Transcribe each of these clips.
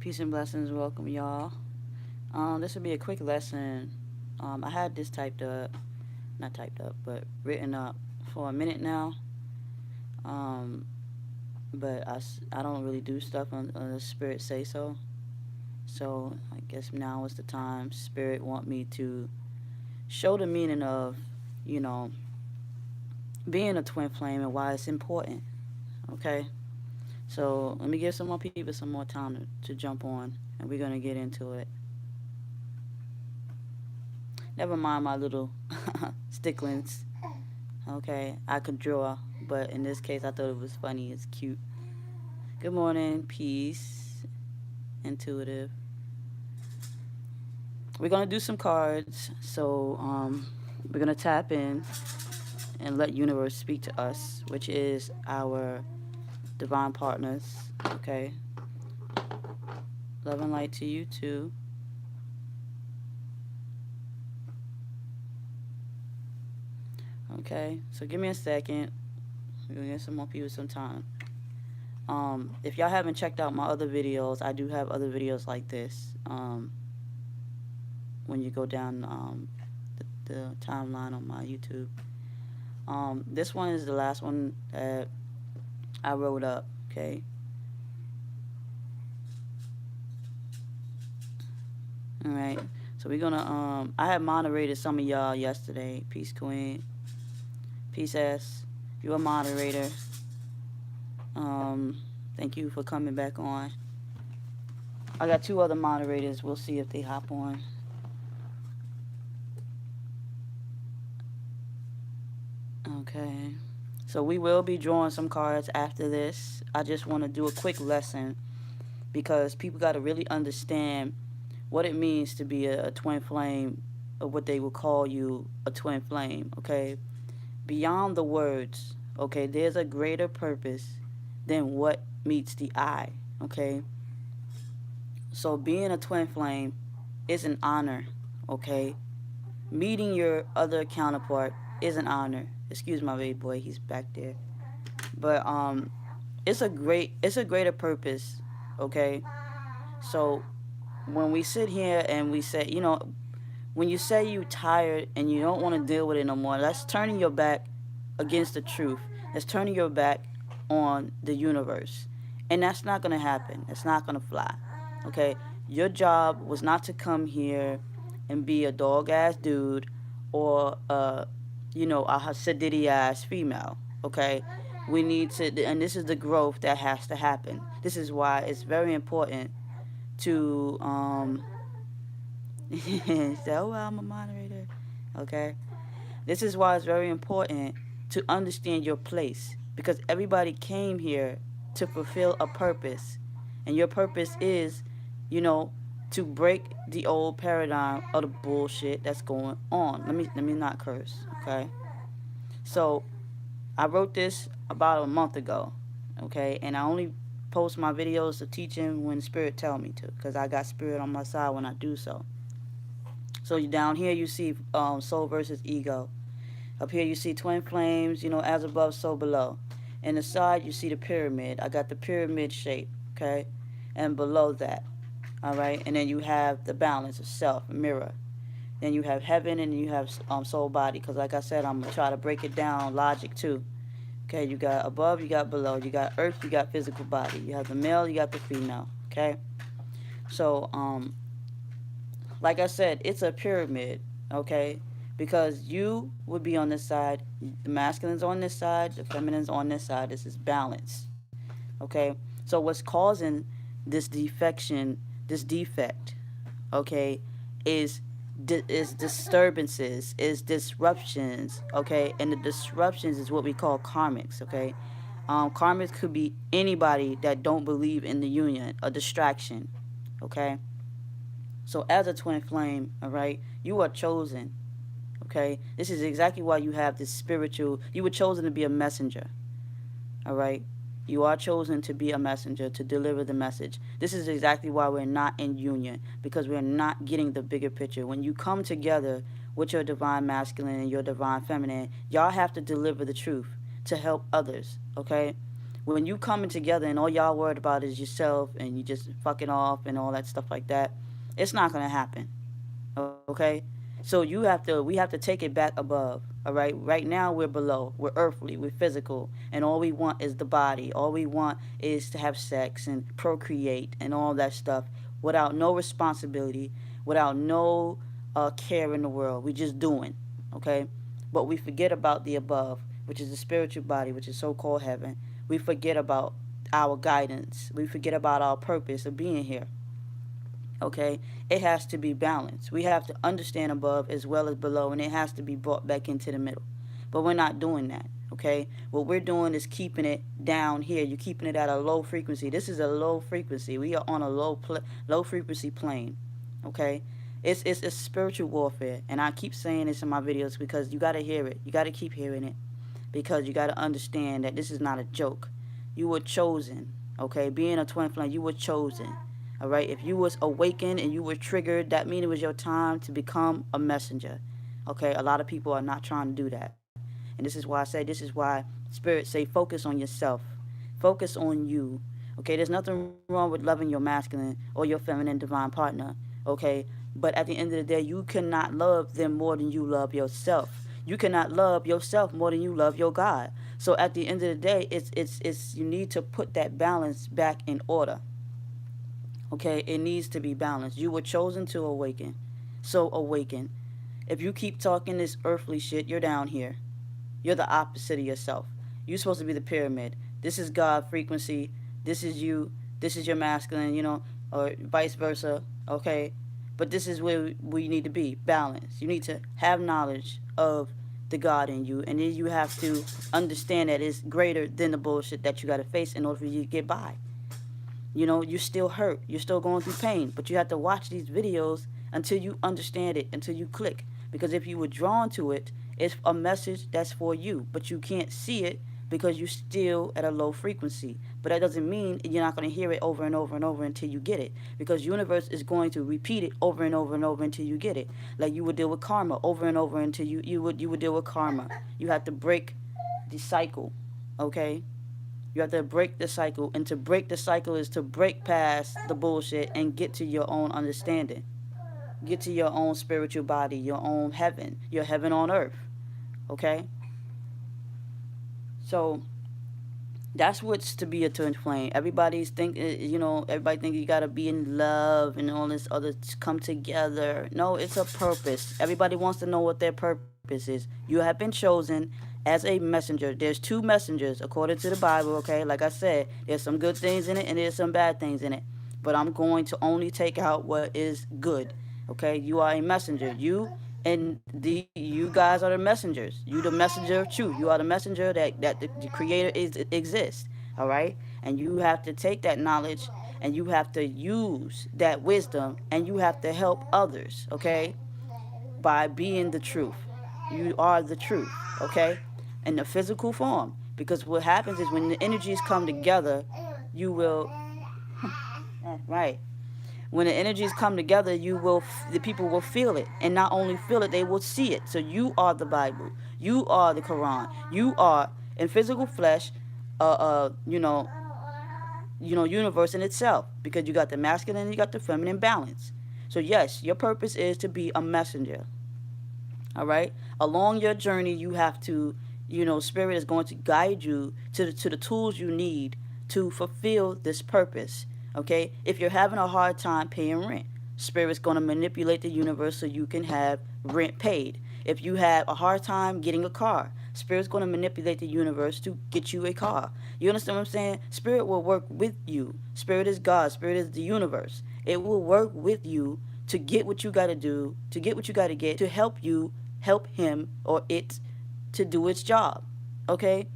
Peace and blessings. Welcome, y'all. This will be a quick lesson. I had this typed up, not typed up, but written up for a minute now. Um, but I don't really do stuff on the Spirit say so. So I guess now is the time. Spirit want me to show the meaning of, you know, being a twin flame and why it's important. Okay. So let me give some more people some more time to jump on, and we're gonna get into it. Never mind my little sticklings. Okay, I could draw, but in this case, I thought it was funny. It's cute. Good morning, peace, intuitive. We're gonna do some cards, so we're gonna tap in and let universe speak to us, which is our divine partners. Okay, love and light to you too. Okay, so give me a second. We're gonna get some more people some time. If y'all haven't checked out my other videos, I do have other videos like this. When you go down the timeline on my YouTube. This one is the last one that I wrote up. Okay. All right. So we're gonna. I had moderated some of y'all yesterday. Peace Queen. Peace S. You're a moderator. Um, Thank you for coming back on. I got two other moderators. We'll see if they hop on. Okay. So we will be drawing some cards after this. I just want to do a quick lesson because people got to really understand what it means to be a twin flame, or what they will call you a twin flame, okay? Beyond the words, okay, there's a greater purpose than what meets the eye, okay? So being a twin flame is an honor, okay? Meeting your other counterpart is an honor. Excuse my baby boy, he's back there. But it's a greater purpose, okay? So when we sit here and we say, when you say you tired and you don't want to deal with it no more, that's turning your back against the truth. That's turning your back on the universe. And that's not going to happen. It's not going to fly. Okay? Your job was not to come here and be a dog ass dude or a Hasidic ass female. Okay? We need to, and this is the growth that has to happen. This is why it's very important to say, oh, well, I'm a moderator. Okay? This is why it's very important to understand your place because everybody came here to fulfill a purpose. And your purpose is, you know, to break the old paradigm of the bullshit that's going on. Let me not curse, okay? So, I wrote this about a month ago, okay? And I only post my videos of teaching when spirit tell me to because I got spirit on my side when I do so. So down here you see soul versus ego. Up here you see twin flames, as above, so below. And the side you see the pyramid. I got the pyramid shape, okay? And below that, all right? And then you have the balance of self, mirror. Then you have heaven and you have soul body. Because like I said, I'm going to try to break it down, logic too. Okay, you got above, you got below. You got earth, you got physical body. You have the male, you got the female, okay? So, like I said, it's a pyramid, okay? Because you would be on this side, the masculine's on this side, the feminine's on this side. This is balance, okay? So what's causing this defection, this defect, okay, is is disturbances, is disruptions, okay? And the disruptions is what we call karmics, okay? Karmics could be anybody that don't believe in the union, a distraction, okay? So as a twin flame, all right, you are chosen. Okay, this is exactly why you have this spiritual. You were chosen to be a messenger. All right, you are chosen to be a messenger to deliver the message. This is exactly why we're not in union because we're not getting the bigger picture. When you come together with your divine masculine and your divine feminine, y'all have to deliver the truth to help others. Okay, When you coming together and all y'all worried about is yourself and you just fucking off and all that stuff like that, it's not gonna happen. Okay? So we have to take it back above. All right. Right now we're below. We're earthly. We're physical, and all we want is the body. All we want is to have sex and procreate and all that stuff without no responsibility, without no care in the world. We just doing. Okay. But we forget about the above, which is the spiritual body, which is so-called heaven. We forget about our guidance. We forget about our purpose of being here. Okay, it has to be balanced. We have to understand above as well as below, and it has to be brought back into the middle. But we're not doing that. Okay, what we're doing is keeping it down here. You're keeping it at a low frequency. This is a low frequency. We are on a low frequency plane. Okay, it's spiritual warfare, and I keep saying this in my videos because you got to hear it. You got to keep hearing it because you got to understand that this is not a joke. You were chosen. Okay, being a twin flame, you were chosen. All right, if you was awakened and you were triggered, that means it was your time to become a messenger. Okay, a lot of people are not trying to do that. And this is why spirits say focus on yourself. Focus on you. Okay, there's nothing wrong with loving your masculine or your feminine divine partner. Okay, but at the end of the day, you cannot love them more than you love yourself. You cannot love yourself more than you love your God. So at the end of the day, it's you need to put that balance back in order. Okay, it needs to be balanced. You were chosen to awaken. So awaken. If you keep talking this earthly shit, you're down here. You're the opposite of yourself. You're supposed to be the pyramid. This is God frequency. This is you. This is your masculine, or vice versa. Okay? But this is where we need to be, balanced. You need to have knowledge of the God in you. And then you have to understand that it's greater than the bullshit that you got to face in order for you to get by. You're still hurt. You're still going through pain. But you have to watch these videos until you understand it, until you click. Because if you were drawn to it, it's a message that's for you. But you can't see it because you're still at a low frequency. But that doesn't mean you're not going to hear it over and over and over until you get it. Because universe is going to repeat it over and over and over until you get it. Like you would deal with karma over and over until you would deal with karma. You have to break the cycle. Okay? You have to break the cycle. And to break the cycle is to break past the bullshit and get to your own understanding. Get to your own spiritual body, your own heaven, your heaven on earth. Okay? So that's what's to be a twin flame. Everybody think you gotta be in love and all this other come together. No, it's a purpose. Everybody wants to know what their purpose is. You have been chosen as a messenger. There's two messengers according to the Bible. Okay, like I said, there's some good things in it and there's some bad things in it. But I'm going to only take out what is good. Okay, you are a messenger. You guys are the messengers. You the messenger of truth. You are the messenger that the creator exists. All right? And you have to take that knowledge and you have to use that wisdom and you have to help others, okay? By being the truth. You are the truth, okay? In the physical form. Because what happens is when the energies come together, you will right. When the energies come together, the people will feel it, and not only feel it, they will see it. So you are the Bible, you are the Quran, you are in physical flesh, uh, uh, you know, universe in itself, because you got the masculine and you got the feminine balance. So yes, your purpose is to be a messenger. All right. Along your journey, you have to, Spirit is going to guide you to the tools you need to fulfill this purpose. Okay? If you're having a hard time paying rent, Spirit's going to manipulate the universe so you can have rent paid. If you have a hard time getting a car, Spirit's going to manipulate the universe to get you a car. You understand what I'm saying? Spirit will work with you. Spirit is God. Spirit is the universe. It will work with you to get what you got to do, to get what you got to get, to help you help him or it to do its job. Okay?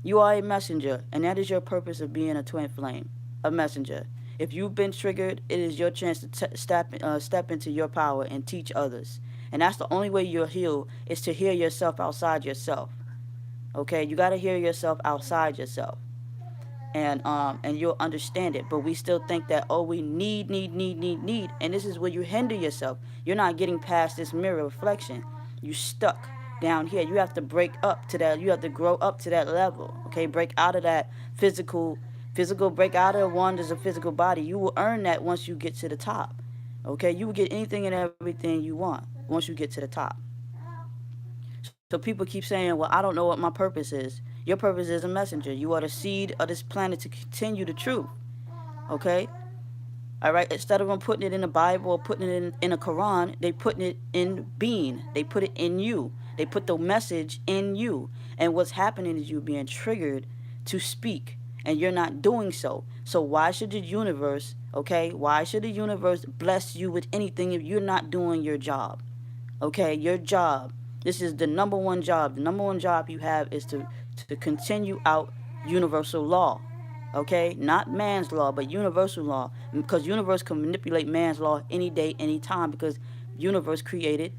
You are a messenger, and that is your purpose of being a twin flame, a messenger. If you've been triggered, it is your chance to step into your power and teach others. And that's the only way you'll heal, is to hear yourself outside yourself. Okay? You got to hear yourself outside yourself. And you'll understand it. But we still think that, oh, we need. And this is where you hinder yourself. You're not getting past this mirror reflection. You stuck. down here. You have to break up to that. You have to grow up to that level. Okay, break out of that physical, break out of the wonders of physical body. You will earn that once you get to the top. Okay, you will get anything and everything you want once you get to the top. So people keep saying, well, I don't know what my purpose is. Your purpose is a messenger. You are the seed of this planet to continue the truth. Okay? All right? Instead of them putting it in the Bible or putting it in a Quran, they putting it in being. They put it in you. They put the message in you. And what's happening is you being triggered to speak. And you're not doing so. So why should the universe, okay? Why should the universe bless you with anything if you're not doing your job? Okay? Your job. This is the number one job. The number one job you have is to continue out universal law. Okay? Not man's law, but universal law. Because universe can manipulate man's law any day, any time, because universe created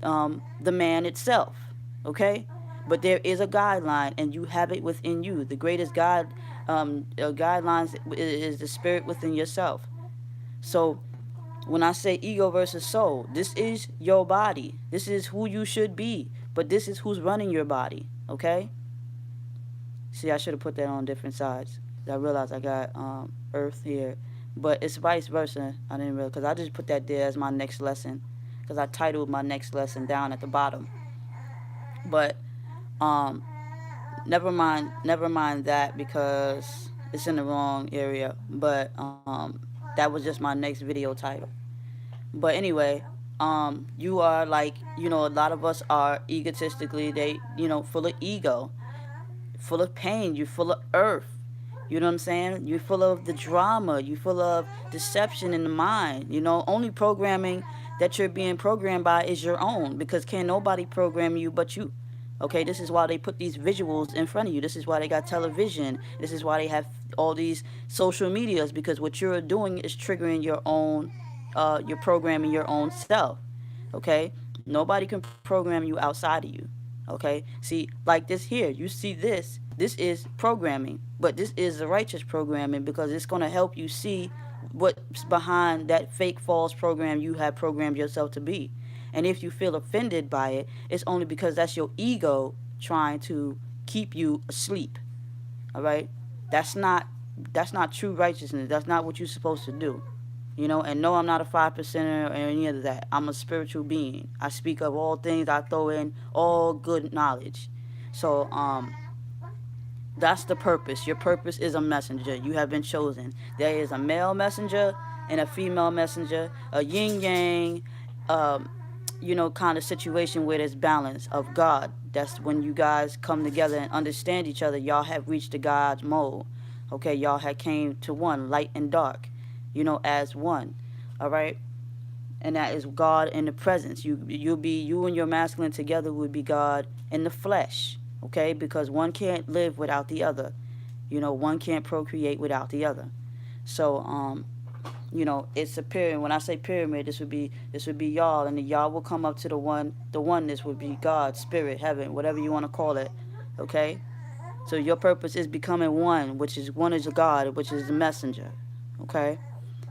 the man itself. Okay? But there is a guideline, and you have it within you. The greatest guidelines is the spirit within yourself. So when I say ego versus soul, this is your body. This is who you should be. But this is who's running your body. Okay? See, I should have put that on different sides. I realized I got Earth here. But it's vice versa. I didn't realize, because I just put that there as my next lesson. Because I titled my next lesson down at the bottom. But never mind that, because it's in the wrong area. But that was just my next video title. But anyway, you are like, a lot of us are egotistically, full of ego, full of pain. You're full of earth. You know what I'm saying? You're full of the drama. You're full of deception in the mind. Only programming that you're being programmed by is your own, because can't nobody program you but you. Okay, this is why they put these visuals in front of you. This is why they got television. This is why they have all these social medias, because what you're doing is triggering your own, you're programming your own self. Okay, nobody can program you outside of you. Okay, see, like this here, you see this is programming, but this is the righteous programming, because it's going to help you see what's behind that fake false program you have programmed yourself to be. And if you feel offended by it, it's only because that's your ego trying to keep you asleep. All right? That's not true righteousness. That's not what you're supposed to do. And no, I'm not a 5%er or any of that. I'm a spiritual being. I speak of all things. I throw in all good knowledge. So, that's the purpose. Your purpose is a messenger. You have been chosen. There is a male messenger and a female messenger, a yin yang, kind of situation where there's balance of God. That's when you guys come together and understand each other. Y'all have reached the God's mode. Okay, y'all had came to one, light and dark, as one. All right, and that is God in the presence. You and your masculine together would be God in the flesh. Okay, because one can't live without the other. One can't procreate without the other. So it's a pyramid. When I say pyramid, this would be y'all, and the y'all will come up to the one. The oneness would be God, spirit, heaven, whatever you want to call it. Okay, so your purpose is becoming one, which is one is God, which is the messenger. Okay,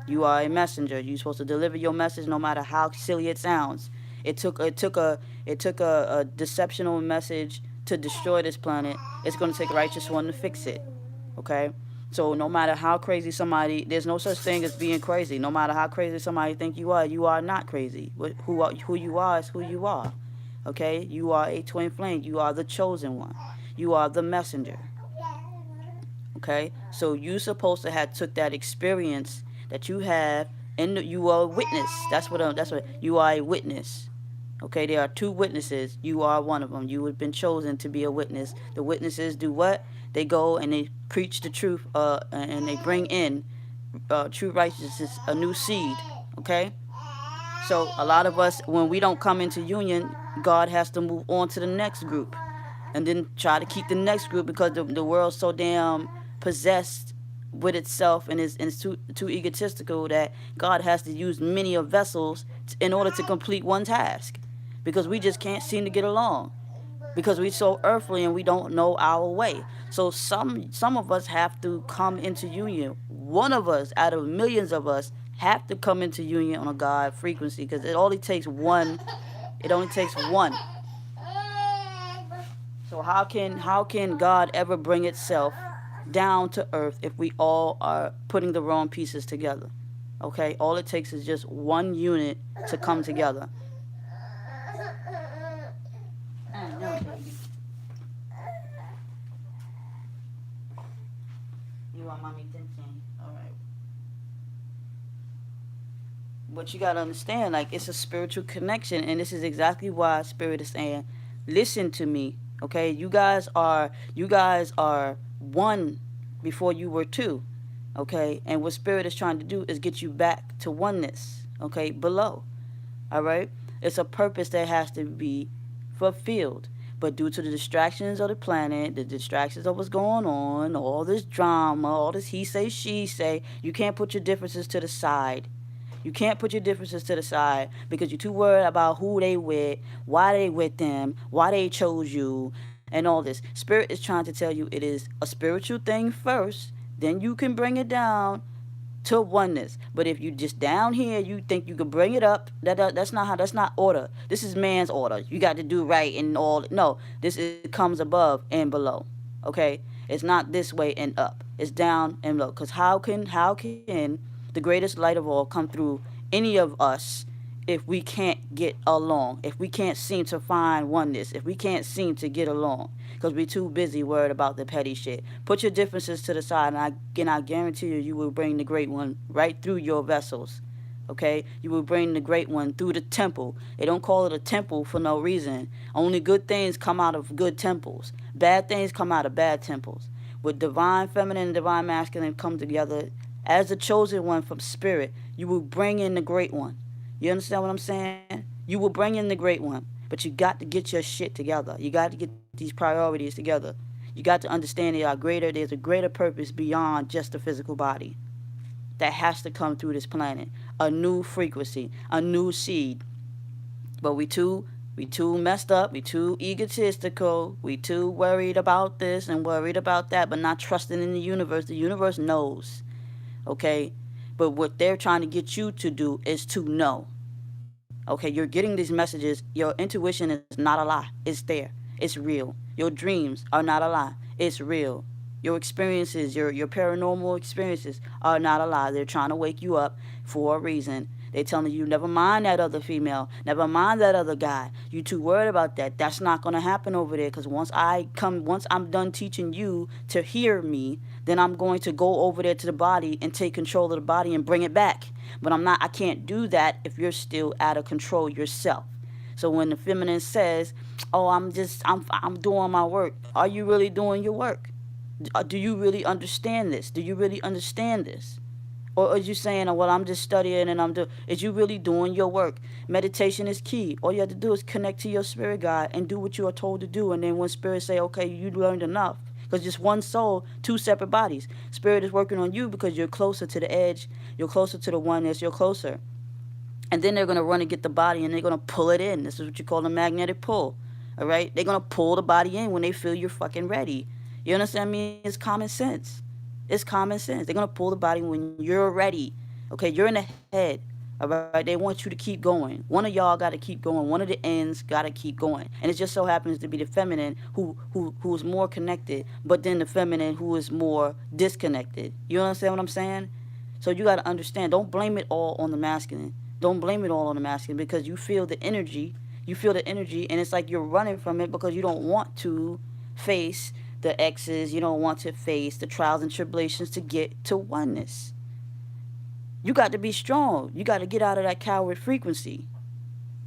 you are a messenger. You're supposed to deliver your message, no matter how silly it sounds. It took a deceptional message to destroy this planet. It's going to take a righteous one to fix it. Okay. So no matter how crazy somebody, there's no such thing as being crazy. No matter how crazy somebody think you are not crazy. Who you are is who you are. Okay? You are a twin flame. You are the chosen one. You are the messenger. Okay? So you supposed to have took that experience that you have, and you are a witness. That's what you are, a witness. Okay? There are two witnesses. You are one of them. You have been chosen to be a witness. The witnesses do what? They go and they preach the truth, and they bring in true righteousness, a new seed. Okay? So a lot of us, when we don't come into union, God has to move on to the next group, and then try to keep the next group, because the world's so damn possessed with itself, and it's too egotistical, that God has to use many of vessels in order to complete one task, because we just can't seem to get along. Because we're so earthly and we don't know our way. So some of us have to come into union. One of us out of millions of us have to come into union on a God frequency, because it only takes one. It only takes one. So how can God ever bring itself down to earth if we all are putting the wrong pieces together? Okay, all it takes is just one unit to come together. I know, baby. You want mommy thinking? All right. But you gotta understand, like, it's a spiritual connection, and this is exactly why Spirit is saying, listen to me. Okay, you guys are one before you were two. Okay, and what Spirit is trying to do is get you back to oneness. Okay, below. All right, it's a purpose that has to be fulfilled. But due to the distractions of the planet, the distractions of what's going on, all this drama, all this he say, she say, you can't put your differences to the side. You can't put your differences to the side because you're too worried about who they with, why they with them, why they chose you, and all this. Spirit is trying to tell you it is a spiritual thing first, then you can bring it down to oneness. But if you just down here, you think you can bring it up. That's not how. That's not order. This is man's order. You got to do right and all. No, comes above and below. Okay, it's not this way and up. It's down and low. Cause how can the greatest light of all come through any of us if we can't get along? If we can't seem to find oneness? If we can't seem to get along? Because we're too busy worried about the petty shit. Put your differences to the side, and I guarantee you, you will bring the great one right through your vessels. Okay, you will bring the great one through the temple. They don't call it a temple for no reason. Only good things come out of good temples. Bad things come out of bad temples. With divine feminine and divine masculine come together as the chosen one from spirit, you will bring in the great one. You understand what I'm saying? You will bring in the great one. But you got to get your shit together. You got to get these priorities together. You got to understand there's a greater purpose beyond just the physical body that has to come through this planet. A new frequency, a new seed. But we too messed up, we too egotistical, we too worried about this and worried about that, but not trusting in the universe. The universe knows. Okay? But what they're trying to get you to do is to know. Okay, you're getting these messages. Your intuition is not a lie. It's there. It's real. Your dreams are not a lie. It's real. Your experiences, your paranormal experiences are not a lie. They're trying to wake you up for a reason. They're telling you, never mind that other female. Never mind that other guy. You too worried about that. That's not going to happen over there because once I'm done teaching you to hear me, then I'm going to go over there to the body and take control of the body and bring it back. But I can't do that if you're still out of control yourself. So when the feminine says, "Oh, I'm doing my work," are you really doing your work? Do you really understand this? Do you really understand this? Or are you saying, "Oh, well, I'm just studying and I'm doing"? Is you really doing your work? Meditation is key. All you have to do is connect to your spirit guide and do what you are told to do. And then when spirit say, "Okay, you learned enough," because just one soul, two separate bodies. Spirit is working on you because you're closer to the edge. You're closer to the oneness. You're closer. And then they're going to run and get the body and they're going to pull it in. This is what you call a magnetic pull. All right? They're going to pull the body in when they feel you're fucking ready. You understand me? It's common sense. It's common sense. They're going to pull the body when you're ready. Okay? You're in the head. All right? They want you to keep going. One of y'all got to keep going. One of the ends got to keep going. And it just so happens to be the feminine who's more connected, but then the feminine who is more disconnected. You understand what I'm saying? So you got to understand. Don't blame it all on the masculine. Don't blame it all on the masculine because you feel the energy. You feel the energy, and it's like you're running from it because you don't want to face the X's. You don't want to face the trials and tribulations to get to oneness. You got to be strong. You got to get out of that coward frequency.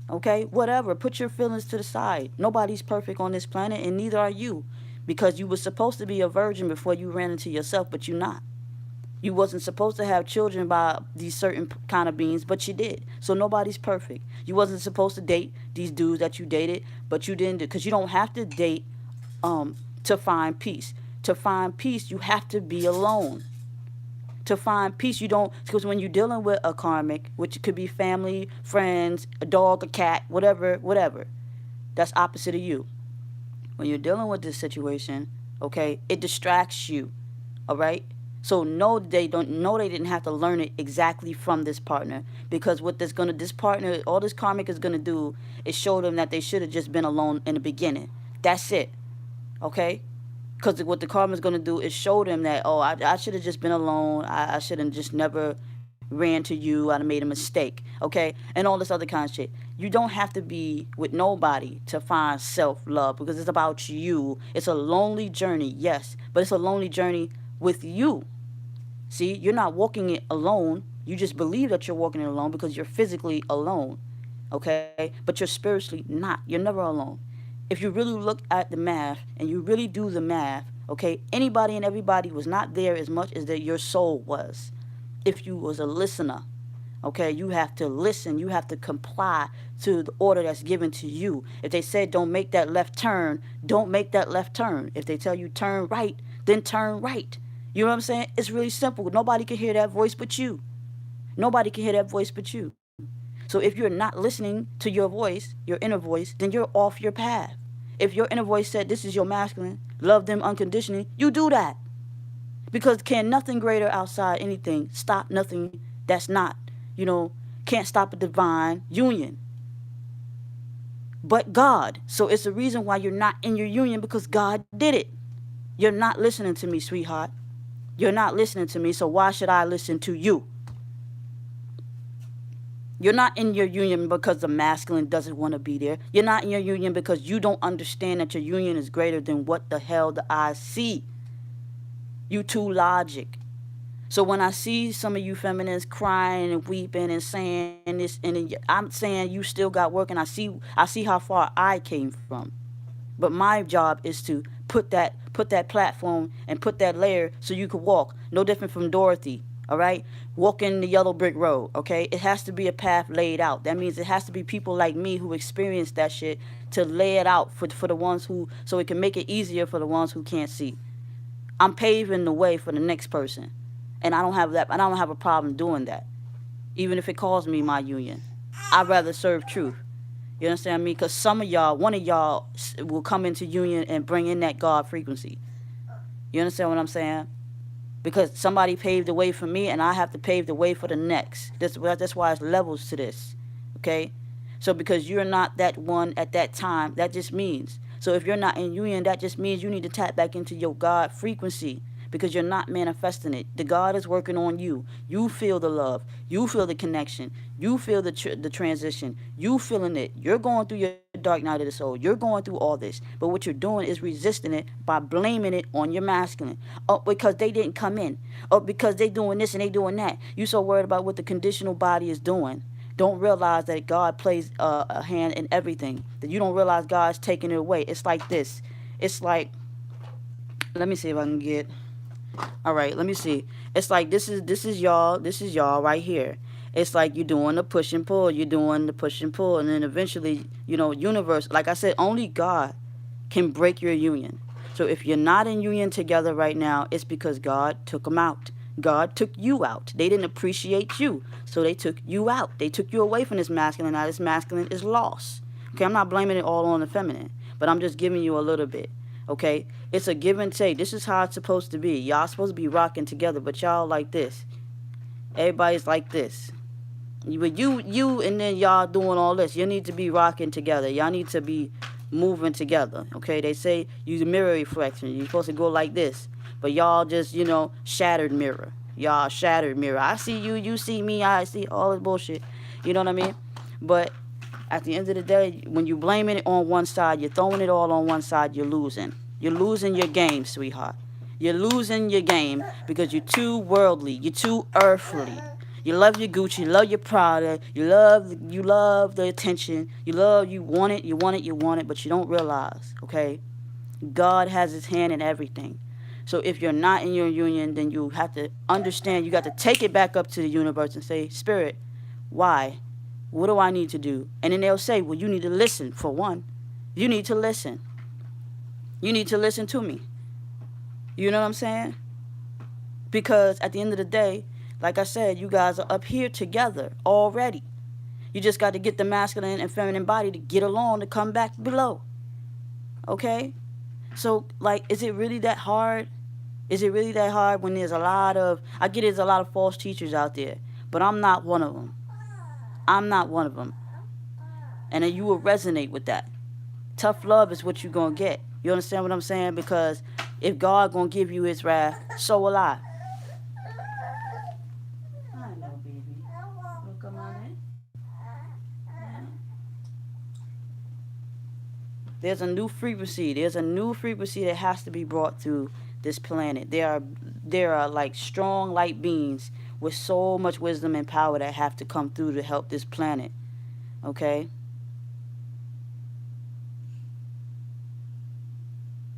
Okay? Whatever. Put your feelings to the side. Nobody's perfect on this planet, and neither are you because you were supposed to be a virgin before you ran into yourself, but you're not. You wasn't supposed to have children by these certain kind of beings, but you did. So nobody's perfect. You wasn't supposed to date these dudes that you dated, but you didn't, because you don't have to date to find peace. To find peace, you have to be alone. To find peace, you don't, because when you're dealing with a karmic, which could be family, friends, a dog, a cat, whatever, that's opposite of you. When you're dealing with this situation, okay, it distracts you, all right? So no, they didn't have to learn it exactly from this partner, because what this partner, all this karmic is gonna do is show them that they should have just been alone in the beginning. That's it. Okay? Because what the karma's going to do is show them that, oh, I should have just been alone. I should have just never ran to you. I'd have made a mistake. Okay? And all this other kind of shit. You don't have to be with nobody to find self love because it's about you. It's a lonely journey, yes, but it's a lonely journey with you. See, you're not walking it alone. You just believe that you're walking it alone because you're physically alone. Okay? But you're spiritually not. You're never alone. If you really look at the math and you really do the math, okay, anybody and everybody was not there as much as that your soul was. If you was a listener, okay, you have to listen. You have to comply to the order that's given to you. If they said don't make that left turn, don't make that left turn. If they tell you turn right, then turn right. You know what I'm saying? It's really simple. Nobody can hear that voice but you. Nobody can hear that voice but you. So if you're not listening to your voice, your inner voice, then you're off your path. If your inner voice said this is your masculine, love them unconditionally, you do that. Because can nothing greater outside anything stop nothing that's not, you know, can't stop a divine union. But God. So it's the reason why you're not in your union because God did it. You're not listening to me, sweetheart. You're not listening to me, so why should I listen to you? You're not in your union because the masculine doesn't want to be there. You're not in your union because you don't understand that your union is greater than what the hell the eyes see. You too logic. So when I see some of you feminists crying and weeping and saying this, and I'm saying you still got work, and I see how far I came from. But my job is to put that platform and put that layer so you could walk. No different from Dorothy. All right, walking the yellow brick road. Okay, it has to be a path laid out. That means it has to be people like me who experience that shit to lay it out for the ones who, so it can make it easier for the ones who can't see. I'm paving the way for the next person, and I don't have that. I don't have a problem doing that, even if it calls me my union. I'd rather serve truth. You understand me? Because some of y'all, one of y'all, will come into union and bring in that God frequency. You understand what I'm saying? Because somebody paved the way for me, and I have to pave the way for the next. That's why it's levels to this. Okay? So because you're not that one at that time, that just means. So if you're not in union, that just means you need to tap back into your God frequency because you're not manifesting it. The God is working on you. You feel the love. You feel the connection. You feel the transition. You feeling it. You're going through your dark night of the soul. You're going through all this. But what you're doing is resisting it by blaming it on your masculine. Oh, because they didn't come in. Oh, because they doing this and they doing that. You so worried about what the conditional body is doing. Don't realize that God plays a hand in everything. That you don't realize God's taking it away. It's like this. It's like, let me see if I can get. All right, let me see. It's like this is y'all right here. It's like you're doing the push and pull. You're doing the push and pull, and then eventually, universe. Like I said, only God can break your union. So if you're not in union together right now, it's because God took them out. God took you out. They didn't appreciate you, so they took you out. They took you away from this masculine. Now this masculine is lost. Okay, I'm not blaming it all on the feminine, but I'm just giving you a little bit. Okay, it's a give and take. This is how it's supposed to be. Y'all supposed to be rocking together, but y'all like this. Everybody's like this. You, and then y'all doing all this. You need to be rocking together. Y'all need to be moving together. Okay, they say use a mirror reflection. You're supposed to go like this, but y'all just shattered mirror. Y'all shattered mirror. I see you, you see me. I see all this bullshit. You know what I mean? But at the end of the day, when you blaming it on one side, you're throwing it all on one side, you're losing. You're losing your game, sweetheart. You're losing your game because you're too worldly. You're too earthly. You love your Gucci, you love your Prada, you love the attention. You want it, but you don't realize, okay? God has his hand in everything. So if you're not in your union, then you have to understand, you got to take it back up to the universe and say, Spirit, why? What do I need to do? And then they'll say, well, you need to listen, for one. You need to listen. You need to listen to me. You know what I'm saying? Because at the end of the day, like I said, you guys are up here together already. You just got to get the masculine and feminine body to get along to come back below. Okay? So, like, is it really that hard? Is it really that hard when there's I get there's a lot of false teachers out there, but I'm not one of them. I'm not one of them. And then you will resonate with that. Tough love is what you're going to get. You understand what I'm saying? Because if God gonna give you his wrath, so will I. I know, baby. You'll come on in. Yeah. There's a new frequency. There's a new frequency that has to be brought to this planet. There are like strong light beings with so much wisdom and power that have to come through to help this planet. Okay?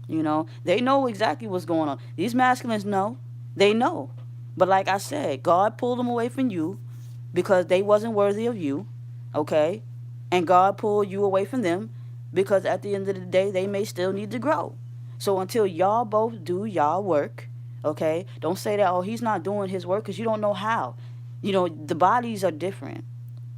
You know, they know exactly what's going on. These masculines know. They know. But like I said, God pulled them away from you because they wasn't worthy of you. Okay? And God pulled you away from them because at the end of the day, they may still need to grow. So until y'all both do y'all work, okay? Don't say that, oh, he's not doing his work because you don't know how. You know, the bodies are different.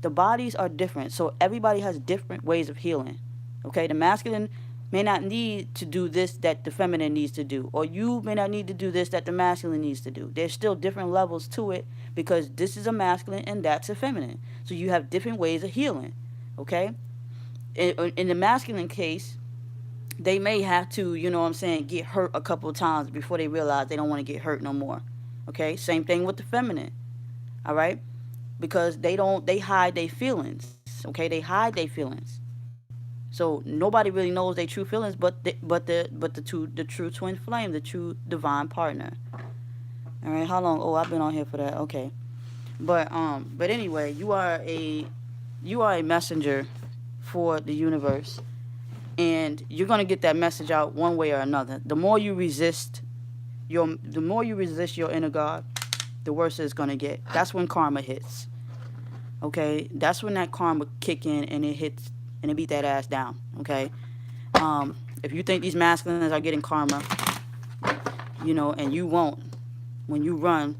The bodies are different. So everybody has different ways of healing. Okay? The masculine may not need to do this that the feminine needs to do, or you may not need to do this that the masculine needs to do. There's still different levels to it because this is a masculine and that's a feminine. So you have different ways of healing. Okay? In the masculine case, they may have to, you know what I'm saying, get hurt a couple of times before they realize they don't want to get hurt no more. Okay? Same thing with the feminine. All right? Because they hide their feelings. Okay? They hide their feelings. So nobody really knows their true feelings but the true twin flame, the true divine partner. All right? How long? Oh, I've been on here for that. Okay. But anyway, you are a messenger for the universe, and you're going to get that message out one way or another. The more you resist your inner God, the worse it's going to get. That's when karma hits. Okay? That's when that karma kick in and it hits and it beat that ass down. Okay? If you think these masculines are getting karma, you know, and you won't, when you run,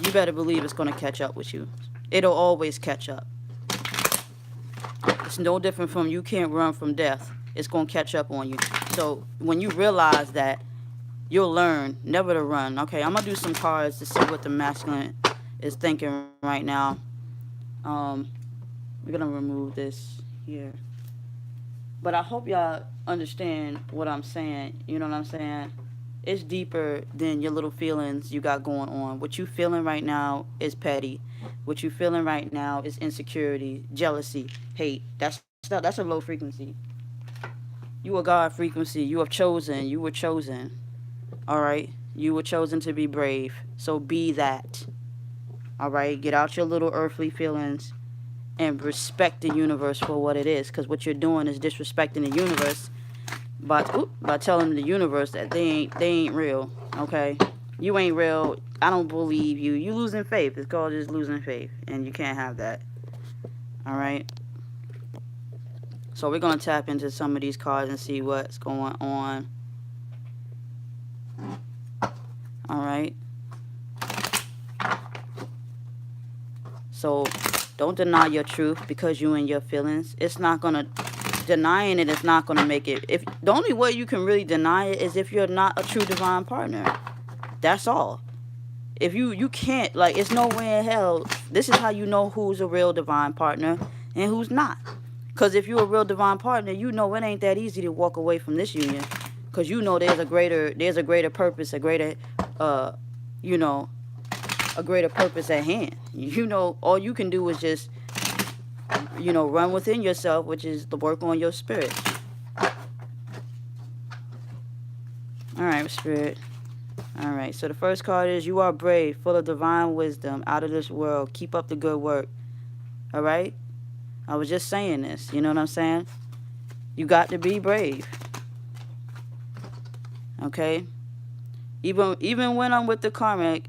you better believe it's going to catch up with you. It'll always catch up. It's no different from you can't run from death. It's going to catch up on you. So when you realize that, you'll learn never to run. Okay, I'm going to do some cards to see what the masculine is thinking right now. We're going to remove this here. But I hope y'all understand what I'm saying. You know what I'm saying? It's deeper than your little feelings you got going on. What you feeling right now is petty. What you feeling right now is insecurity, jealousy, hate. That's a low frequency. You are God frequency. You have chosen. You were chosen. All right? You were chosen to be brave. So be that. All right? Get out your little earthly feelings and respect the universe for what it is. Because what you're doing is disrespecting the universe by telling the universe that they ain't real. Okay? You ain't real. I don't believe you. You losing faith. It's called just losing faith. And you can't have that. All right? So we're going to tap into some of these cards and see what's going on. All right? So don't deny your truth because you and your feelings. It's not going to... Denying it is not going to make it... If the only way you can really deny it is if you're not a true divine partner. That's all. If you can't... Like, it's no way in hell... This is how you know who's a real divine partner and who's not. Because if you're a real divine partner, you know it ain't that easy to walk away from this union. Because you know there's a greater purpose, a greater purpose at hand. You know, all you can do is just, run within yourself, which is the work on your spirit. All right, spirit. All right, so the first card is you are brave, full of divine wisdom, out of this world. Keep up the good work. All right? I was just saying this. You know what I'm saying? You got to be brave. Okay? Even when I'm with the karmic,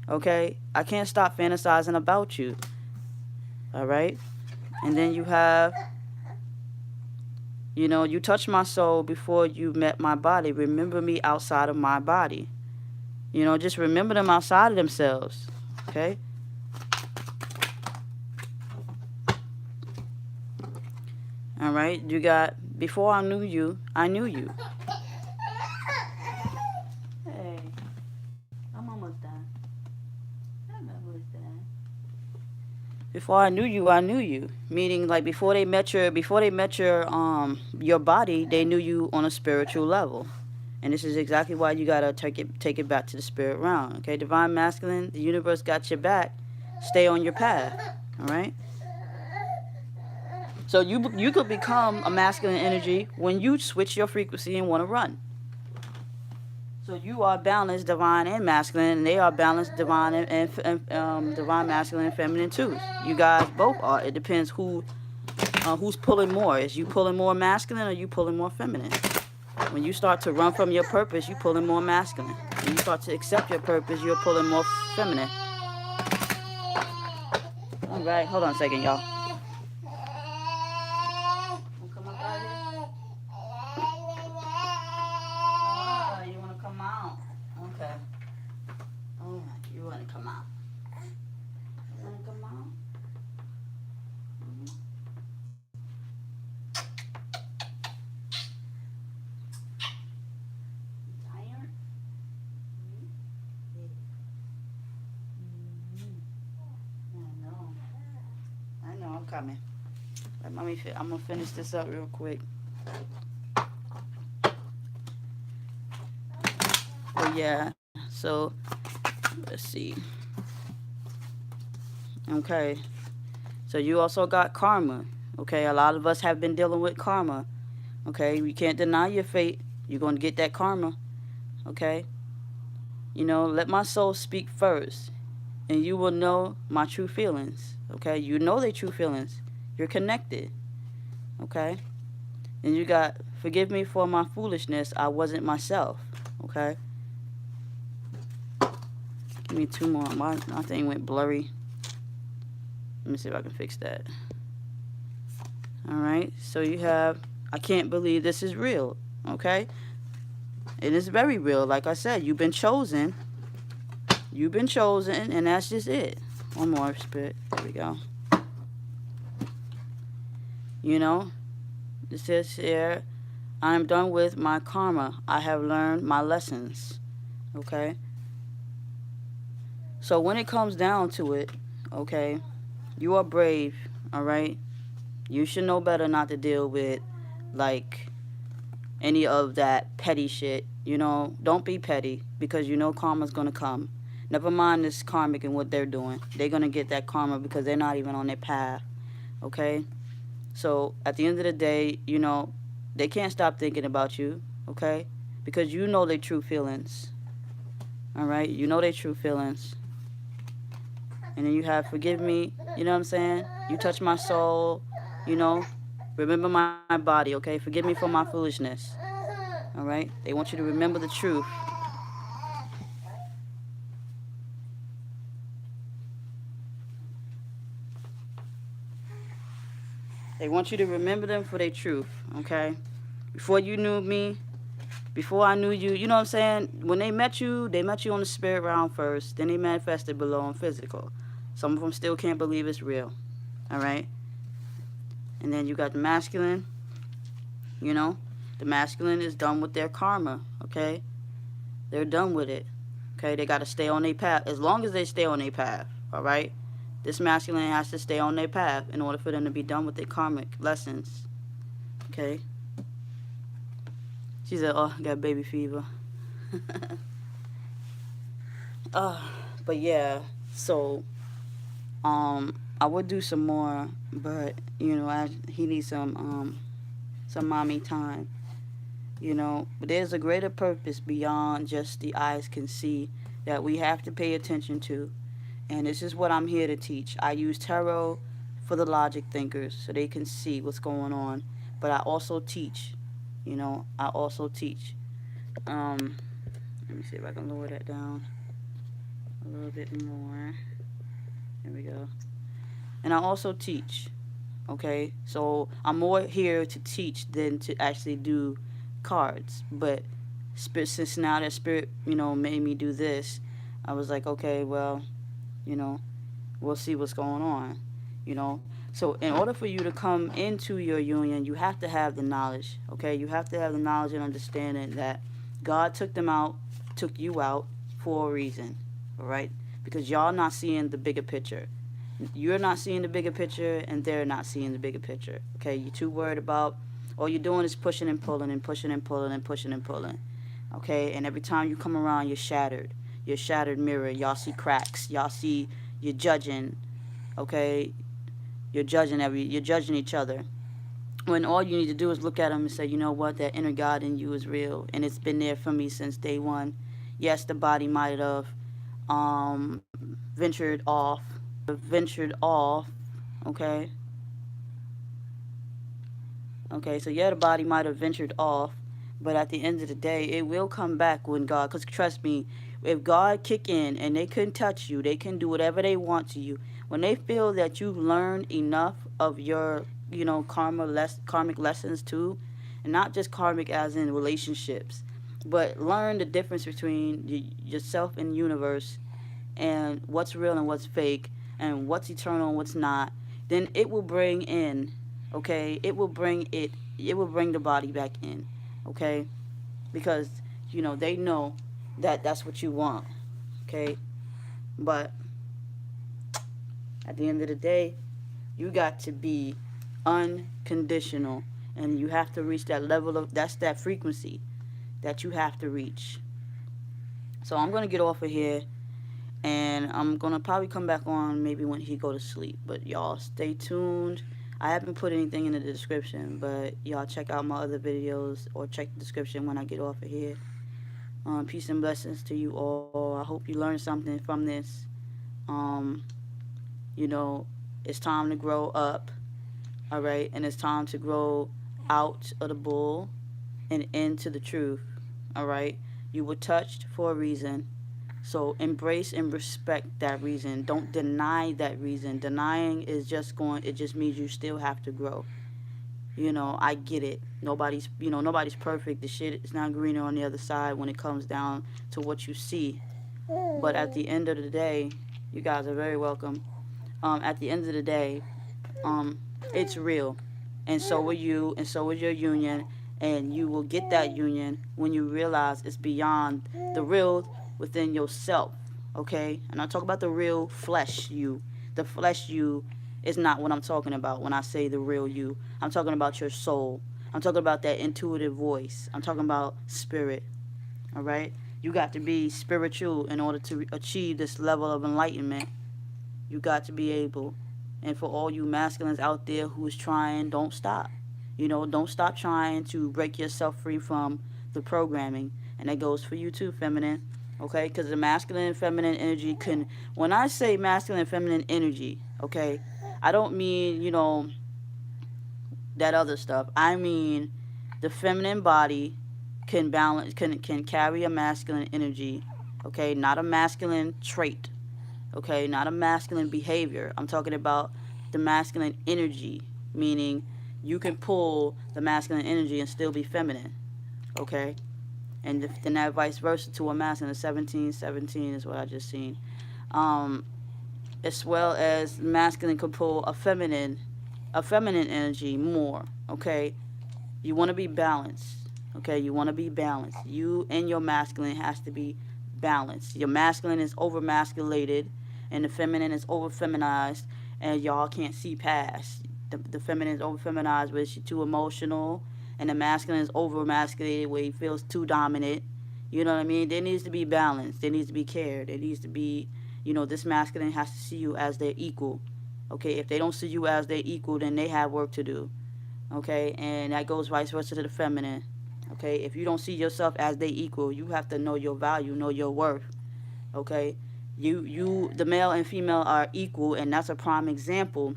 okay, I can't stop fantasizing about you. All right? And then you have, you touched my soul before you met my body. Remember me outside of my body. Just remember them outside of themselves. Okay? All right? You got, before I knew you, I knew you. Hey, I'm almost done. I'm almost done. Before I knew you, I knew you. Meaning, like before they met your body, they knew you on a spiritual level. And this is exactly why you gotta take it back to the spirit realm. Okay, divine masculine, the universe got your back. Stay on your path. All right. So you could become a masculine energy when you switch your frequency and want to run. So you are balanced, divine and masculine, and they are balanced, divine and divine masculine and feminine too. You guys both are. It depends who's pulling more. Is you pulling more masculine or you pulling more feminine? When you start to run from your purpose, you pulling more masculine. When you start to accept your purpose, you're pulling more feminine. All right, hold on a second, y'all. Come up out here. Oh, you wanna come out? Okay. All right, you wanna come out? You wanna come out? Mm-hmm. Tired? Mm-hmm. I know, I'm coming. I'm gonna finish this up real quick. But yeah, so let's see. Okay, so you also got karma. Okay, a lot of us have been dealing with karma. Okay, you can't deny your fate. You're gonna get that karma. Okay, let my soul speak first, and you will know my true feelings. Okay, you know their true feelings. You're connected. Okay, and you got forgive me for my foolishness. I wasn't myself. Okay, give me two more. My thing went blurry. Let me see if I can fix that. All right, so you have I can't believe this is real. Okay, it is very real. Like I said, you've been chosen. You've been chosen, and that's just it. One more spirit. There we go. It says here, I am done with my karma. I have learned my lessons. Okay? So when it comes down to it, okay, you are brave, all right? You should know better not to deal with, like, any of that petty shit. Don't be petty because karma's going to come. Never mind this karmic and what they're doing. They're going to get that karma because they're not even on their path. Okay? So at the end of the day, they can't stop thinking about you. Okay? Because you know their true feelings. All right? You know their true feelings. And then you have forgive me. You know what I'm saying? You touch my soul. Remember my body. Okay? Forgive me for my foolishness. All right? They want you to remember the truth. They want you to remember them for their truth, okay? Before you knew me, before I knew you, you know what I'm saying? When they met you on the spirit realm first, then they manifested below in physical. Some of them still can't believe it's real, all right? And then you got the masculine, the masculine is done with their karma, okay? They're done with it, okay? They got to stay on their path, as long as they stay on their path, all right? This masculine has to stay on their path in order for them to be done with their karmic lessons. Okay? She said, oh, I got baby fever. But yeah, so, I would do some more, but, he needs some mommy time. But there's a greater purpose beyond just the eyes can see that we have to pay attention to. And this is what I'm here to teach. I use tarot for the logic thinkers so they can see what's going on. But I also teach. I also teach. Let me see if I can lower that down a little bit more. There we go. And I also teach. Okay? So I'm more here to teach than to actually do cards. But since now that Spirit, made me do this, I was like, okay, well, we'll see what's going on. So in order for you to come into your union, you have to have the knowledge. Okay, you have to have the knowledge and understanding that God took you out for a reason. All right, because y'all not seeing the bigger picture. You're not seeing the bigger picture, and they're not seeing the bigger picture. Okay, you're too worried about. All you're doing is pushing and pulling and pushing and pulling and pushing and pulling. Okay, and every time you come around, you're shattered. You're a shattered mirror. Y'all see cracks. Y'all see you're judging. Okay, you're judging each other. When all you need to do is look at them and say, you know what, that inner God in you is real, and it's been there for me since day one. Yes, the body might have ventured off, okay. Okay, so yeah, the body might have ventured off, but at the end of the day, it will come back when God, because trust me, if God kick in and they can touch you, they can do whatever they want to you. When they feel that you've learned enough of your, karmic lessons too, and not just karmic as in relationships, but learn the difference between yourself and the universe, and what's real and what's fake, and what's eternal and what's not, then it will bring in, okay, it will bring the body back in, okay, because they know that that's what you want, okay, but at the end of the day, you got to be unconditional, and you have to reach that level of that frequency that you have to reach. So I'm gonna get off of here, and I'm gonna probably come back on maybe when he go to sleep. But y'all stay tuned. I haven't put anything in the description, but y'all check out my other videos or check the description when I get off of here. Peace and blessings to you all. I hope you learned something from this. Um, you know, it's time to grow up, all right, and it's time to grow out of the bull and into the truth, all right. You were touched for a reason. So embrace and respect that reason. Don't deny that reason. Denying is it just means you still have to grow. I get it. Nobody's perfect. The shit is not greener on the other side when it comes down to what you see. But at the end of the day, you guys are very welcome. At the end of the day, um, it's real. And so will you, and so is your union. And you will get that union when you realize it's beyond the real within yourself. Okay? And I talk about the real flesh you. The flesh you is not what I'm talking about when I say the real you. I'm talking about your soul. I'm talking about that intuitive voice. I'm talking about spirit. All right? You got to be spiritual in order to achieve this level of enlightenment. You got to be able. And for all you masculines out there who is trying, don't stop. Don't stop trying to break yourself free from the programming. And that goes for you too, feminine. Okay? Because the masculine and feminine energy can. When I say masculine and feminine energy, okay, I don't mean, that other stuff. I mean the feminine body can balance, can carry a masculine energy, okay? Not a masculine trait, okay? Not a masculine behavior. I'm talking about the masculine energy, meaning you can pull the masculine energy and still be feminine, okay? And then that vice versa to a masculine. 1717 is what I just seen. Um, as well as masculine can pull a feminine energy more, okay? You want to be balanced, okay? You want to be balanced. You and your masculine has to be balanced. Your masculine is over masculated, and the feminine is over feminized, and y'all can't see past. The feminine is over feminized where she's too emotional, and the masculine is over masculated where he feels too dominant. You know what I mean? There needs to be balance. There needs to be care. There needs to be, this masculine has to see you as their equal. Okay, if they don't see you as their equal, then they have work to do. Okay, and that goes vice versa to the feminine. Okay, if you don't see yourself as they equal, you have to know your value, know your worth. Okay, the male and female are equal, and that's a prime example.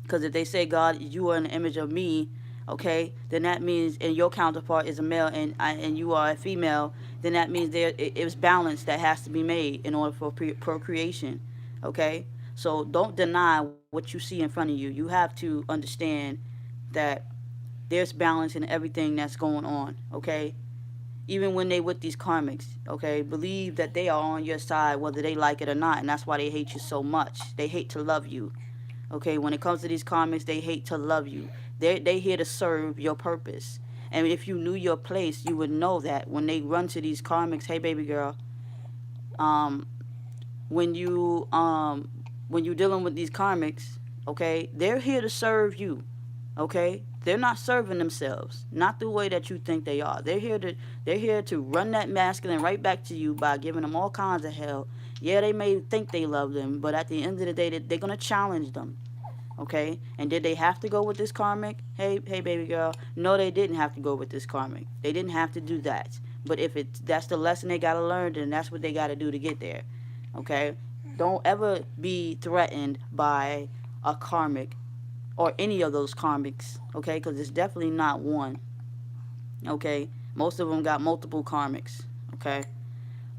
Because if they say, God, you are an image of me, okay, then that means, and your counterpart is a male, and you are a female, then that means it's balance that has to be made in order for procreation. Okay, so don't deny what you see in front of you. You have to understand that there's balance in everything that's going on, okay? Even when they with these karmics, okay? Believe that they are on your side whether they like it or not, and that's why they hate you so much. They hate to love you, okay? When it comes to these karmics, they hate to love you. They here to serve your purpose. And if you knew your place, you would know that when they run to these karmics, hey baby girl, um, when you when you're dealing with these karmics, okay, they're here to serve you. Okay, they're not serving themselves, not the way that you think they are. They're here to run that masculine right back to you by giving them all kinds of hell. Yeah, they may think they love them, but at the end of the day, they're gonna challenge them. Okay, and did they have to go with this karmic? Hey, baby girl. No, they didn't have to go with this karmic. They didn't have to do that. But if that's the lesson they gotta learn, then that's what they gotta do to get there. Okay, don't ever be threatened by a karmic or any of those karmics, okay? Because it's definitely not one, okay? Most of them got multiple karmics, okay?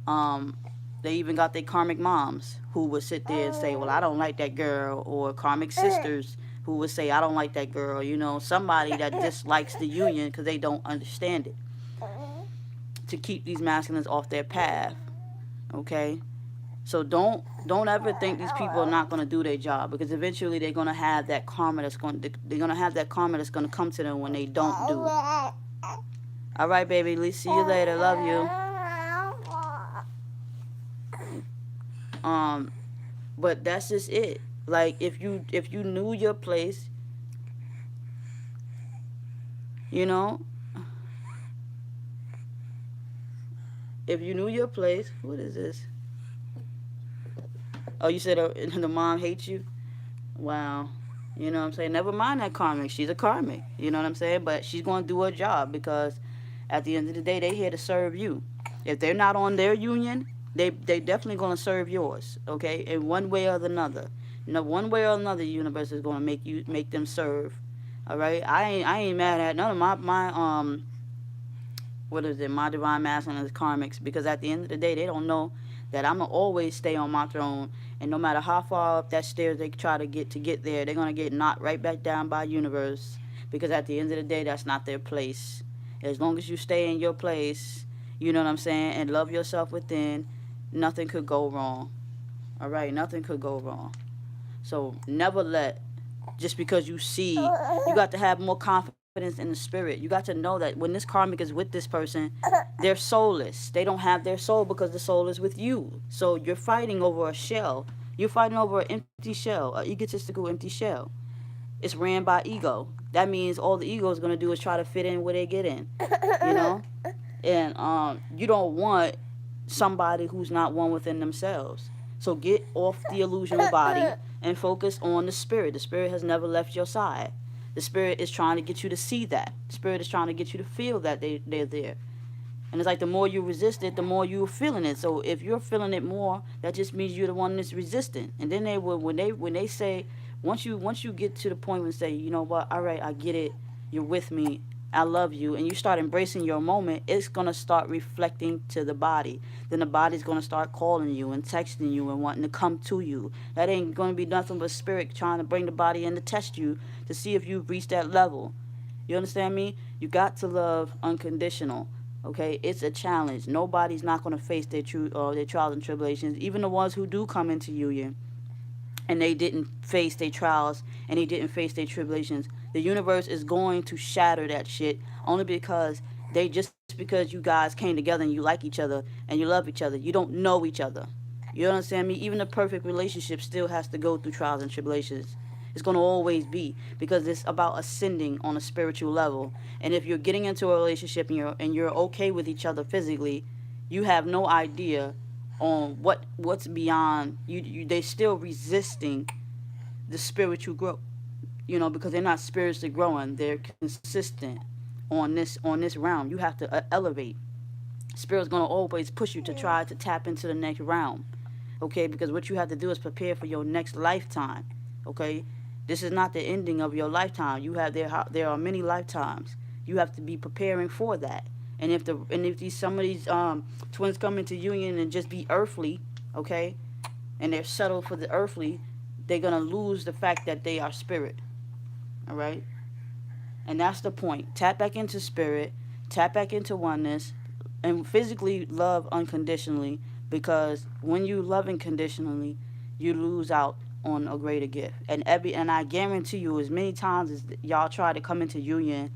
Um, they even got their karmic moms who would sit there and say, "Well, I don't like that girl," or karmic sisters who would say, "I don't like that girl." You know, somebody that dislikes the union because they don't understand it, to keep these masculines off their path, okay? So don't ever think these people are not going to do their job, because eventually they're going to have that karma that's going to come to them when they don't do it. All right, baby. Let's see you later. Love you. Um, but that's just it. Like if you knew your place, you know, if you knew your place. What is this? Oh, you said the mom hates you. Wow. You know what I'm saying? Never mind that karmic. She's a karmic. You know what I'm saying? But she's going to do her job, because at the end of the day, they're here to serve you. If they're not on their union, they definitely going to serve yours, okay? In one way or another. You know, one way or another, the universe is going to make them serve. All right? I ain't mad at none of my what is it? My divine masculine is karmics, because at the end of the day, they don't know that I'm going to always stay on my throne, and no matter how far up that stairs they try to get there, they're going to get knocked right back down by universe, because at the end of the day, that's not their place. As long as you stay in your place, you know what I'm saying, and love yourself within, nothing could go wrong. All right, nothing could go wrong. So never let, just because you got to have more confidence in the spirit. You got to know that when this karmic is with this person, they're soulless. They don't have their soul, because the soul is with you. So you're fighting over a shell. You're fighting over an empty shell, an egotistical empty shell. It's ran by ego. That means all the ego is going to do is try to fit in where they get in. You know? And you don't want somebody who's not one within themselves. So get off the illusional body and focus on the spirit. The spirit has never left your side. The spirit is trying to get you to see that. The spirit is trying to get you to feel that they're there. And it's like the more you resist it, the more you're feeling it. So if you're feeling it more, that just means you're the one that's resistant. And then they will, when they say, once you get to the point where you say, you know what, all right, I get it, you're with me, I love you, and you start embracing your moment, it's going to start reflecting to the body. Then the body's going to start calling you and texting you and wanting to come to you. That ain't going to be nothing but spirit trying to bring the body in to test you to see if you've reached that level. You understand me? You got to love unconditional. Okay, it's a challenge. Nobody's not going to face their trials and tribulations. Even the ones who do come into union and they didn't face their trials and they didn't face their tribulations, the universe is going to shatter that shit, only because because you guys came together and you like each other and you love each other, you don't know each other. You understand me? Even the perfect relationship still has to go through trials and tribulations. It's going to always be, because it's about ascending on a spiritual level. And if you're getting into a relationship and you're okay with each other physically, you have no idea on what's beyond you. They still resisting the spiritual growth, because they're not spiritually growing. They're consistent on this realm. You have to elevate. Spirit's going to always push you to try to tap into the next realm, okay? Because what you have to do is prepare for your next lifetime, okay? This is not the ending of your lifetime. There are many lifetimes. You have to be preparing for that. And if some of these twins come into union and just be earthly, okay, and they're settled for the earthly, they're gonna lose the fact that they are spirit. All right, and that's the point. Tap back into spirit, tap back into oneness, and physically love unconditionally. Because when you love unconditionally, you lose out on a greater gift. And I guarantee you, as many times as y'all try to come into union,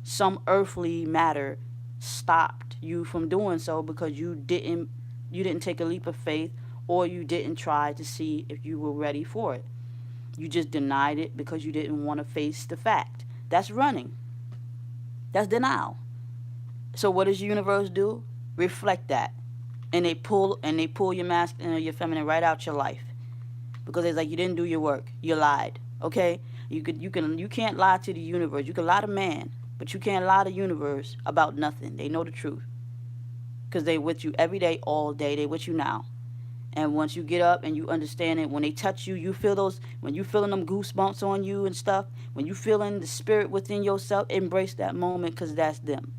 some earthly matter stopped you from doing so, because you didn't take a leap of faith, or you didn't try to see if you were ready for it. You just denied it because you didn't want to face the fact. That's running. That's denial. So what does the universe do? Reflect that. And they pull your masculine or your feminine right out your life. Because it's like you didn't do your work. You lied. Okay? You can't lie to the universe. You can lie to man, but you can't lie to the universe about nothing. They know the truth. Because they with you every day, all day. They with you now. And once you get up and you understand it, when they touch you, you feel those, when you feeling them goosebumps on you and stuff, when you feeling the spirit within yourself, embrace that moment because that's them.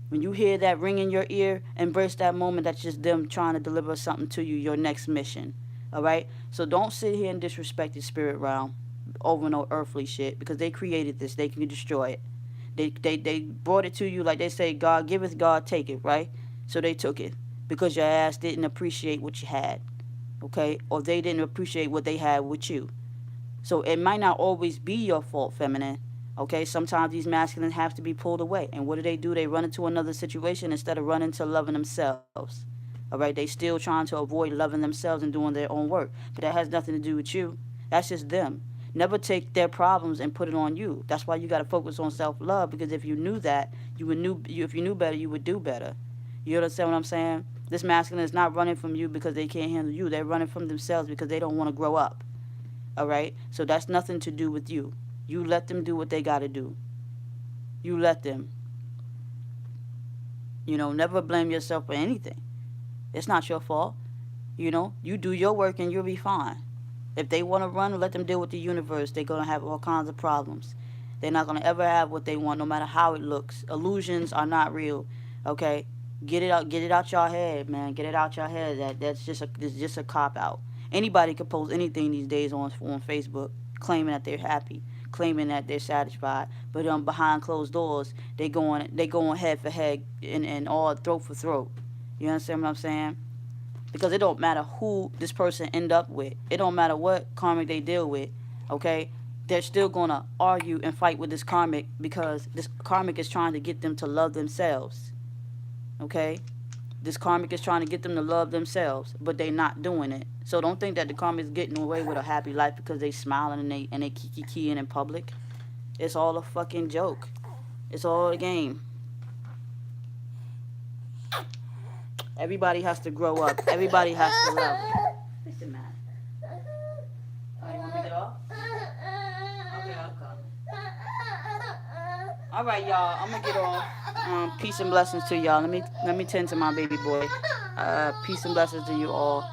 When you hear that ring in your ear, embrace that moment. That's just them trying to deliver something to you, your next mission. All right? So don't sit here and disrespect the spirit realm over no earthly shit because they created this. They can destroy it. They brought it to you like they say, God giveth, God taketh, right? So they took it because your ass didn't appreciate what you had, okay? Or they didn't appreciate what they had with you. So it might not always be your fault, feminine. Okay, sometimes these masculine have to be pulled away. And what do? They run into another situation instead of running to loving themselves. All right, they still trying to avoid loving themselves and doing their own work. But that has nothing to do with you. That's just them. Never take their problems and put it on you. That's why you got to focus on self-love because if you knew that, if you knew better, you would do better. You understand what I'm saying? This masculine is not running from you because they can't handle you. They're running from themselves because they don't want to grow up. All right? So that's nothing to do with you. You let them do what they got to do. You let them. Never blame yourself for anything. It's not your fault. You do your work and you'll be fine. If they want to run, let them deal with the universe. They're going to have all kinds of problems. They're not going to ever have what they want no matter how it looks. Illusions are not real. Okay? Get it out your head, man. Get it out your head. That's just a cop out. Anybody can post anything these days on Facebook claiming that they're happy, claiming that they're satisfied, but behind closed doors, they going head for head and all throat for throat. You understand what I'm saying? Because it don't matter who this person end up with. It don't matter what karmic they deal with. Okay, they're still gonna argue and fight with this karmic because this karmic is trying to get them to love themselves. Okay, this karmic is trying to get them to love themselves, but they not doing it. So don't think that the karmic is getting away with a happy life because they smiling and they kiki in public. It's all a fucking joke. It's all a game. Everybody has to grow up. Everybody has to love. Listen, man. Oh, you want me to get off? Okay, I'll come. All right, y'all. I'm gonna get off. Peace and blessings to y'all. Let me tend to my baby boy. Peace and blessings to you all.